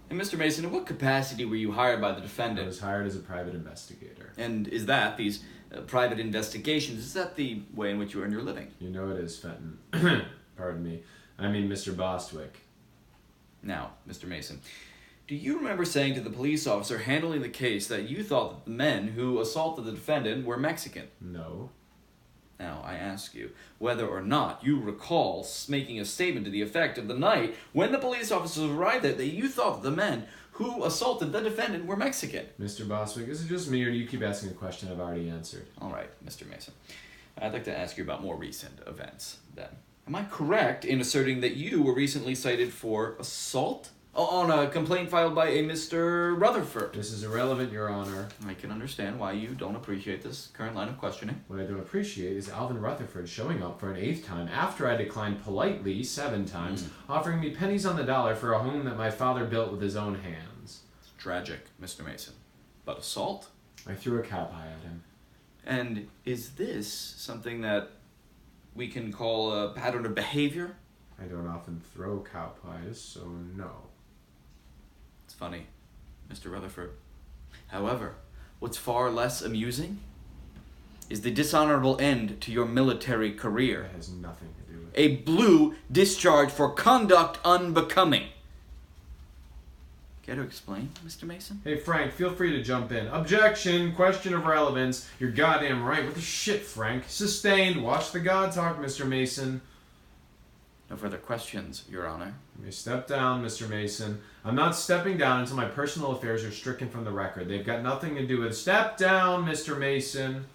And Mr. Mason, in what capacity were you hired by the I defendant? was hired as a private investigator. And is that, these private investigations, is that the way in which you earn your living? You know it is, Fenton. Pardon me. I mean Mr. Bostwick. Now, Mr. Mason, do you remember saying to the police officer handling the case that you thought that the men who assaulted the defendant were Mexican? No. Now, I ask you whether or not you recall making a statement to the effect of the night when the police officers arrived there that you thought that the men who assaulted the defendant were Mexican. Mr. Bostwick, is it just me or do you keep asking a question I've already answered? All right, Mr. Mason. I'd like to ask you about more recent events, then. Am I correct in asserting that you were recently cited for assault on a complaint filed by a Mr. Rutherford? This is irrelevant, Your Honor. I can understand why you don't appreciate this current line of questioning. What I don't appreciate is Alvin Rutherford showing up for an 8th time after I declined politely 7 times, offering me pennies on the dollar for a home that my father built with his own hands. It's tragic, Mr. Mason. But assault? I threw a cow pie at him. And is this something that we can call a pattern of behavior? I don't often throw cow pies, so no. It's funny, Mr. Rutherford. However, what's far less amusing is the dishonorable end to your military career. That has nothing to do with it. A blue discharge for conduct unbecoming. Care to explain, Mr. Mason? Hey, Frank, feel free to jump in. Objection! Question of relevance. You're goddamn right. What the shit, Frank? Sustained. Watch the God talk, Mr. Mason. No further questions, Your Honor. You may step down, Mr. Mason. I'm not stepping down until my personal affairs are stricken from the record. They've got nothing to do with... Step down, Mr. Mason.